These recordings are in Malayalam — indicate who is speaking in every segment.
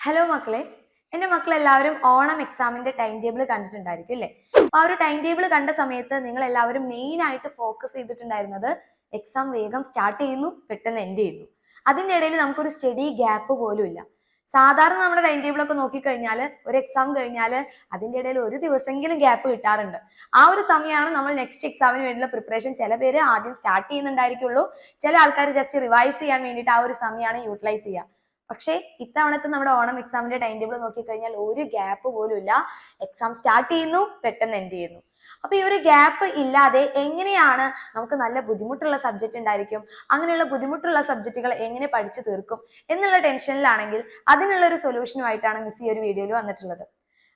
Speaker 1: ഹലോ മക്കളെ, എൻ്റെ മക്കളെല്ലാവരും ഓണം എക്സാമിന്റെ ടൈം ടേബിൾ കണ്ടിട്ടുണ്ടായിരിക്കും അല്ലേ? ആ ഒരു ടൈം ടേബിൾ കണ്ട സമയത്ത് നിങ്ങൾ എല്ലാവരും മെയിൻ ആയിട്ട് ഫോക്കസ് ചെയ്തിട്ടുണ്ടായിരുന്നത് എക്സാം വേഗം സ്റ്റാർട്ട് ചെയ്യുന്നു, പെട്ടെന്ന് എൻഡ് ചെയ്യുന്നു. അതിൻ്റെ ഇടയിൽ നമുക്കൊരു സ്റ്റഡി ഗ്യാപ്പ് പോലും ഇല്ല. സാധാരണ നമ്മുടെ ടൈം ടേബിൾ ഒക്കെ നോക്കിക്കഴിഞ്ഞാൽ ഒരു എക്സാം കഴിഞ്ഞാൽ അതിൻ്റെ ഇടയിൽ ഒരു ദിവസമെങ്കിലും ഗ്യാപ്പ് കിട്ടാറുണ്ട്. ആ ഒരു സമയമാണ് നമ്മൾ നെക്സ്റ്റ് എക്സാമിന് വേണ്ടിയുള്ള പ്രിപ്പറേഷൻ ചില പേര് ആദ്യം സ്റ്റാർട്ട് ചെയ്യുന്നുണ്ടായിരിക്കുള്ളൂ, ചില ആൾക്കാർ ജസ്റ്റ് റിവൈസ് ചെയ്യാൻ വേണ്ടിയിട്ട് ആ ഒരു സമയമാണ് യൂട്ടിലൈസ് ചെയ്യുക. പക്ഷേ ഇത്തവണത്തെ നമ്മുടെ ഓണം എക്സാമിന്റെ ടൈം ടേബിൾ നോക്കിക്കഴിഞ്ഞാൽ ഒരു ഗ്യാപ്പ് പോലും ഇല്ല. എക്സാം സ്റ്റാർട്ട് ചെയ്യുന്നു, പെട്ടെന്ന് എൻഡ് ചെയ്യുന്നു. അപ്പൊ ഈ ഒരു ഗ്യാപ്പ് ഇല്ലാതെ എങ്ങനെയാണ് നമുക്ക് നല്ല ബുദ്ധിമുട്ടുള്ള സബ്ജക്റ്റ് ഉണ്ടായിരിക്കും, അങ്ങനെയുള്ള ബുദ്ധിമുട്ടുള്ള സബ്ജക്റ്റുകൾ എങ്ങനെ പഠിച്ചു തീർക്കും എന്നുള്ള ടെൻഷനിലാണെങ്കിൽ അതിനുള്ള ഒരു സൊല്യൂഷനുമായിട്ടാണ് മിസ് ഈ ഒരു വീഡിയോയിൽ വന്നിട്ടുള്ളത്.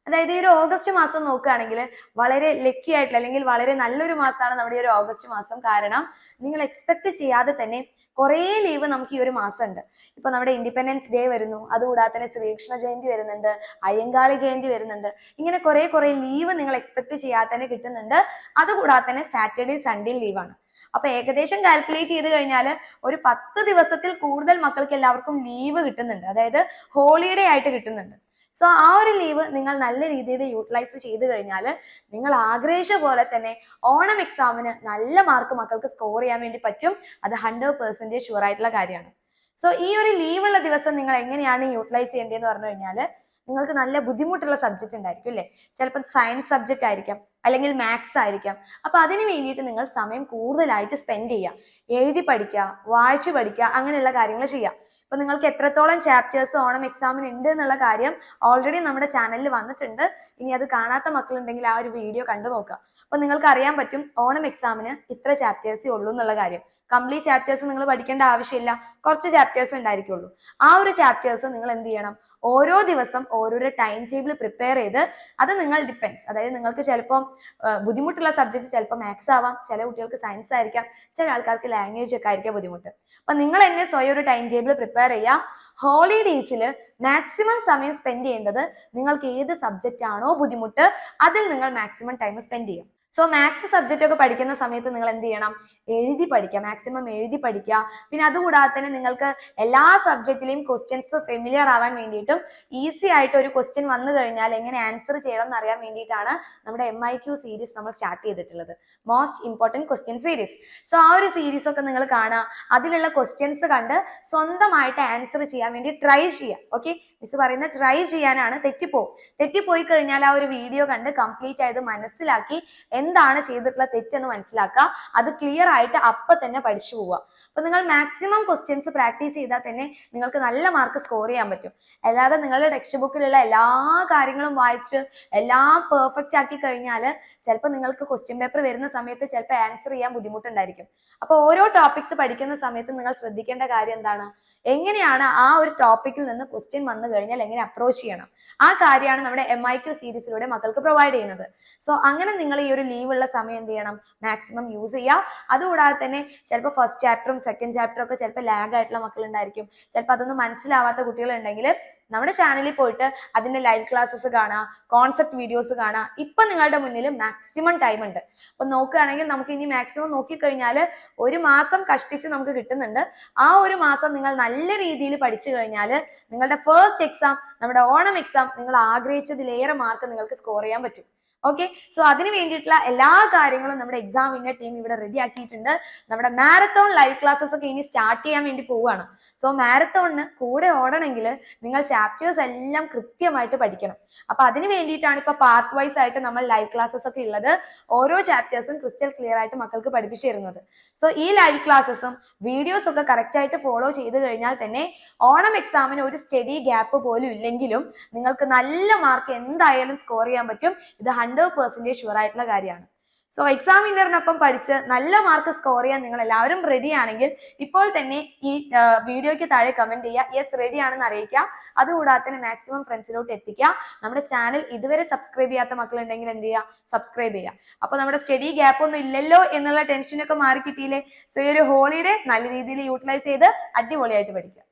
Speaker 1: അതായത് ഈ ഒരു ഓഗസ്റ്റ് മാസം നോക്കുകയാണെങ്കിൽ വളരെ ലക്കി ആയിട്ടുള്ള അല്ലെങ്കിൽ വളരെ നല്ലൊരു മാസമാണ് നമ്മുടെ ഈ ഒരു ഓഗസ്റ്റ് മാസം. കാരണം നിങ്ങൾ എക്സ്പെക്ട് ചെയ്യാതെ തന്നെ കുറേ ലീവ് നമുക്ക് ഈ ഒരു മാസം ഉണ്ട്. ഇപ്പൊ നമ്മുടെ ഇൻഡിപെൻഡൻസ് ഡേ വരുന്നു, അതുകൂടാതെ തന്നെ ശ്രീകൃഷ്ണ ജയന്തി വരുന്നുണ്ട്, അയ്യങ്കാളി ജയന്തി വരുന്നുണ്ട്. ഇങ്ങനെ കുറെ ലീവ് നിങ്ങൾ എക്സ്പെക്ട് ചെയ്യാതെ തന്നെ കിട്ടുന്നുണ്ട്. അതുകൂടാതെ തന്നെ സാറ്റർഡേ സൺഡേ ലീവാണ്. അപ്പൊ ഏകദേശം കാൽക്കുലേറ്റ് ചെയ്ത് കഴിഞ്ഞാൽ ഒരു 10 ദിവസത്തിൽ കൂടുതൽ മക്കൾക്ക് എല്ലാവർക്കും ലീവ് കിട്ടുന്നുണ്ട്, അതായത് ഹോളിഡേ ആയിട്ട് കിട്ടുന്നുണ്ട്. സോ ആ ഒരു ലീവ് നിങ്ങൾ നല്ല രീതിയിൽ യൂട്ടിലൈസ് ചെയ്ത് കഴിഞ്ഞാൽ നിങ്ങൾ ആഗ്രഹിച്ച പോലെ തന്നെ ഓണം എക്സാമിന് നല്ല മാർക്ക് മക്കൾക്ക് സ്കോർ ചെയ്യാൻ വേണ്ടി പറ്റും. അത് 100% ഷുവർ ആയിട്ടുള്ള കാര്യമാണ്. സോ ഈ ഒരു ലീവുള്ള ദിവസം നിങ്ങൾ എങ്ങനെയാണ് യൂട്ടിലൈസ് ചെയ്യേണ്ടതെന്ന് പറഞ്ഞു കഴിഞ്ഞാൽ നിങ്ങൾക്ക് നല്ല ബുദ്ധിമുട്ടുള്ള സബ്ജക്റ്റ് ഉണ്ടായിരിക്കും അല്ലേ? ചിലപ്പോൾ സയൻസ് സബ്ജക്റ്റ് ആയിരിക്കാം, അല്ലെങ്കിൽ മാത്സ് ആയിരിക്കാം. അപ്പൊ അതിന് വേണ്ടിയിട്ട് നിങ്ങൾ സമയം കൂടുതലായിട്ട് സ്പെൻഡ് ചെയ്യുക, എഴുതി പഠിക്കുക, വായിച്ചു പഠിക്കുക, അങ്ങനെയുള്ള കാര്യങ്ങൾ ചെയ്യുക. ഇപ്പൊ നിങ്ങൾക്ക് എത്രത്തോളം ചാപ്റ്റേഴ്സ് ഓണം എക്സാമിന് ഉണ്ട് എന്നുള്ള കാര്യം ഓൾറെഡി നമ്മുടെ ചാനലിൽ വന്നിട്ടുണ്ട്. ഇനി അത് കാണാത്ത മക്കളുണ്ടെങ്കിൽ ആ ഒരു വീഡിയോ കണ്ടു നോക്കുക. അപ്പൊ നിങ്ങൾക്ക് അറിയാൻ പറ്റും ഓണം എക്സാമിന് ഇത്ര ചാപ്റ്റേഴ്സേ ഉള്ളൂ എന്നുള്ള കാര്യം. കംപ്ലീറ്റ് ചാപ്റ്റേഴ്സ് നിങ്ങൾ പഠിക്കേണ്ട ആവശ്യമില്ല, കുറച്ച് ചാപ്റ്റേഴ്സ് ഉണ്ടായിരിക്കുള്ളൂ. ആ ഒരു ചാപ്റ്റേഴ്സ് നിങ്ങൾ എന്ത് ചെയ്യണം, ഓരോ ദിവസം ഓരോരോ ടൈം ടേബിൾ പ്രിപ്പയർ ചെയ്ത് അത് നിങ്ങൾ ഡിപ്പെൻസ്, അതായത് നിങ്ങൾക്ക് ചിലപ്പോൾ ബുദ്ധിമുട്ടുള്ള സബ്ജക്ട് ചിലപ്പോൾ മാത്സ് ആവാം, ചില കുട്ടികൾക്ക് സയൻസ് ആയിരിക്കാം, ചില ആൾക്കാർക്ക് ലാംഗ്വേജ് ഒക്കെ ആയിരിക്കാം ബുദ്ധിമുട്ട്. അപ്പൊ നിങ്ങൾ തന്നെ സ്വയം ഒരു ടൈം ടേബിൾ പ്രിപ്പയർ ചെയ്യാം. ഹോളിഡേയ്സിൽ മാക്സിമം സമയം സ്പെൻഡ് ചെയ്യേണ്ടത് നിങ്ങൾക്ക് ഏത് സബ്ജക്റ്റ് ആണോ ബുദ്ധിമുട്ട് അതിൽ നിങ്ങൾ മാക്സിമം ടൈം സ്പെൻഡ് ചെയ്യാം. സോ മാത്സ് സബ്ജക്റ്റ് ഒക്കെ പഠിക്കുന്ന സമയത്ത് നിങ്ങൾ എന്ത് ചെയ്യണം, എഴുതി പഠിക്കുക, മാക്സിമം എഴുതി പഠിക്കുക. പിന്നെ അതുകൂടാതെ തന്നെ നിങ്ങൾക്ക് എല്ലാ സബ്ജക്റ്റിലെയും ക്വസ്റ്റ്യൻസ് ഫെമിലിയർ ആവാൻ വേണ്ടിയിട്ടും ഈസി ആയിട്ട് ഒരു ക്വസ്റ്റ്യൻ വന്നു കഴിഞ്ഞാൽ എങ്ങനെ ആൻസർ ചെയ്യണം എന്ന് അറിയാൻ വേണ്ടിയിട്ടാണ് നമ്മുടെ MIQ സീരീസ് നമ്മൾ സ്റ്റാർട്ട് ചെയ്തിട്ടുള്ളത്, most important question series. So ആ ഒരു സീരീസ് ഒക്കെ നിങ്ങൾ കാണുക, അതിലുള്ള ക്വസ്റ്റ്യൻസ് കണ്ട് സ്വന്തമായിട്ട് ആൻസർ ചെയ്യാൻ വേണ്ടി ട്രൈ ചെയ്യുക. ഓക്കെ, മിസ് പറയുന്നത് ട്രൈ ചെയ്യാനാണ്. തെറ്റിപ്പോയി കഴിഞ്ഞാൽ ആ ഒരു വീഡിയോ കണ്ട് കംപ്ലീറ്റ് ആയത് മനസ്സിലാക്കി എന്താണ് ചെയ്തിട്ടുള്ള തെറ്റെന്ന് മനസ്സിലാക്കുക, അത് ക്ലിയർ ആയിട്ട് അപ്പൊ തന്നെ പഠിച്ചു പോവുക. അപ്പൊ നിങ്ങൾ മാക്സിമം ക്വസ്റ്റ്യൻസ് പ്രാക്ടീസ് ചെയ്താൽ തന്നെ നിങ്ങൾക്ക് നല്ല മാർക്ക് സ്കോർ ചെയ്യാൻ പറ്റും. അല്ലാതെ നിങ്ങളുടെ ടെക്സ്റ്റ് ബുക്കിലുള്ള എല്ലാ കാര്യങ്ങളും വായിച്ച് എല്ലാം പെർഫെക്റ്റ് ആക്കി കഴിഞ്ഞാൽ ചിലപ്പോൾ നിങ്ങൾക്ക് ക്വസ്റ്റ്യൻ പേപ്പർ വരുന്ന സമയത്ത് ചിലപ്പോൾ ആൻസർ ചെയ്യാൻ ബുദ്ധിമുട്ടുണ്ടായിരിക്കും. അപ്പൊ ഓരോ ടോപ്പിക്സ് പഠിക്കുന്ന സമയത്ത് നിങ്ങൾ ശ്രദ്ധിക്കേണ്ട കാര്യം എന്താണ്, എങ്ങനെയാണ് ആ ഒരു ടോപ്പിക്കിൽ നിന്ന് ക്വസ്റ്റ്യൻ വന്നു കഴിഞ്ഞാൽ എങ്ങനെ അപ്രോച്ച് ചെയ്യണം, ആ കാര്യമാണ് നമ്മുടെ MIQ സീരീസിലൂടെ മക്കൾക്ക് പ്രൊവൈഡ് ചെയ്യുന്നത്. സോ അങ്ങനെ നിങ്ങൾ ഈ ഒരു ലീവുള്ള സമയം എന്ത് ചെയ്യണം, മാക്സിമം യൂസ് ചെയ്യുക. അതുകൂടാതെ തന്നെ ചിലപ്പോൾ ഫസ്റ്റ് ചാപ്റ്ററും സെക്കൻഡ് ചാപ്റ്ററും ഒക്കെ ചിലപ്പോൾ ലാഗ് ആയിട്ടുള്ള മക്കളുണ്ടായിരിക്കും, ചിലപ്പോൾ അതൊന്നും മനസ്സിലാവാത്ത കുട്ടികളുണ്ടെങ്കിൽ നമ്മുടെ ചാനലിൽ പോയിട്ട് അതിന്റെ ലൈവ് ക്ലാസ്സസ് കാണാം, കോൺസെപ്റ്റ് വീഡിയോസ് കാണാം. ഇപ്പൊ നിങ്ങളുടെ മുന്നിൽ മാക്സിമം ടൈം ഉണ്ട്. അപ്പൊ നോക്കുകയാണെങ്കിൽ നമുക്ക് ഇനി മാക്സിമം നോക്കിക്കഴിഞ്ഞാൽ ഒരു മാസം കഷ്ടിച്ച് നമുക്ക് കിട്ടുന്നുണ്ട്. ആ ഒരു മാസം നിങ്ങൾ നല്ല രീതിയിൽ പഠിച്ചു കഴിഞ്ഞാൽ നിങ്ങളുടെ ഫസ്റ്റ് എക്സാം, നമ്മുടെ ഓണം എക്സാം, നിങ്ങൾ ആഗ്രഹിച്ചതിലേറെ മാർക്ക് നിങ്ങൾക്ക് സ്കോർ ചെയ്യാൻ പറ്റും. ഓക്കെ, സോ അതിന് വേണ്ടിയിട്ടുള്ള എല്ലാ കാര്യങ്ങളും നമ്മുടെ എക്സാമിന്റെ ടീം ഇവിടെ റെഡി ആക്കിയിട്ടുണ്ട്. നമ്മുടെ മാരത്തോൺ ലൈവ് ക്ലാസ്സസ് ഒക്കെ ഇനി സ്റ്റാർട്ട് ചെയ്യാൻ വേണ്ടി പോവുകയാണ്. സോ മാരത്തോണിന് കൂടെ ഓടണമെങ്കിൽ നിങ്ങൾ ചാപ്റ്റേഴ്സ് എല്ലാം കൃത്യമായിട്ട് പഠിക്കണം. അപ്പൊ അതിന് വേണ്ടിയിട്ടാണ് ഇപ്പൊ പാർട്ട് വൈസ് ആയിട്ട് നമ്മൾ ലൈവ് ക്ലാസ്സസ് ഒക്കെ ഉള്ളത്. ഓരോ ചാപ്റ്റേഴ്സും ക്രിസ്റ്റൽ ക്ലിയർ ആയിട്ട് മക്കൾക്ക് പഠിപ്പിച്ചു തരുന്നത്. സോ ഈ ലൈവ് ക്ലാസ്സസും വീഡിയോസ് ഒക്കെ കറക്റ്റ് ആയിട്ട് ഫോളോ ചെയ്ത് കഴിഞ്ഞാൽ തന്നെ ഓണം എക്സാമിന് ഒരു സ്റ്റഡി ഗ്യാപ്പ് പോലും ഇല്ലെങ്കിലും നിങ്ങൾക്ക് നല്ല മാർക്ക് എന്തായാലും സ്കോർ ചെയ്യാൻ പറ്റും. ഇത് 100% ഷുവർ ആയിട്ടുള്ള കാര്യമാണ്. സോ എക്സാം ഇന്നറിനൊപ്പം പഠിച്ച് നല്ല മാർക്ക് സ്കോർ ചെയ്യാൻ നിങ്ങൾ എല്ലാവരും റെഡി ആണെങ്കിൽ ഇപ്പോൾ തന്നെ ഈ വീഡിയോയ്ക്ക് താഴെ കമന്റ് ചെയ്യുക, യെസ് റെഡി ആണെന്ന് അറിയിക്കുക. അതുകൂടാതെ തന്നെ മാക്സിമം ഫ്രണ്ട്സിലോട്ട് എത്തിക്കുക. നമ്മുടെ ചാനൽ ഇതുവരെ സബ്സ്ക്രൈബ് ചെയ്യാത്ത മക്കളുണ്ടെങ്കിൽ എന്ത് ചെയ്യുക, സബ്സ്ക്രൈബ് ചെയ്യുക. അപ്പൊ നമ്മുടെ സ്റ്റഡി ഗ്യാപ്പ് ഒന്നും ഇല്ലല്ലോ എന്നുള്ള ടെൻഷനൊക്കെ മാറി കിട്ടിയില്ലേ? സോ ഈ ഒരു ഹോളിഡേ നല്ല രീതിയിൽ യൂട്ടിലൈസ് ചെയ്ത് അടിപൊളിയായിട്ട് പഠിക്കുക.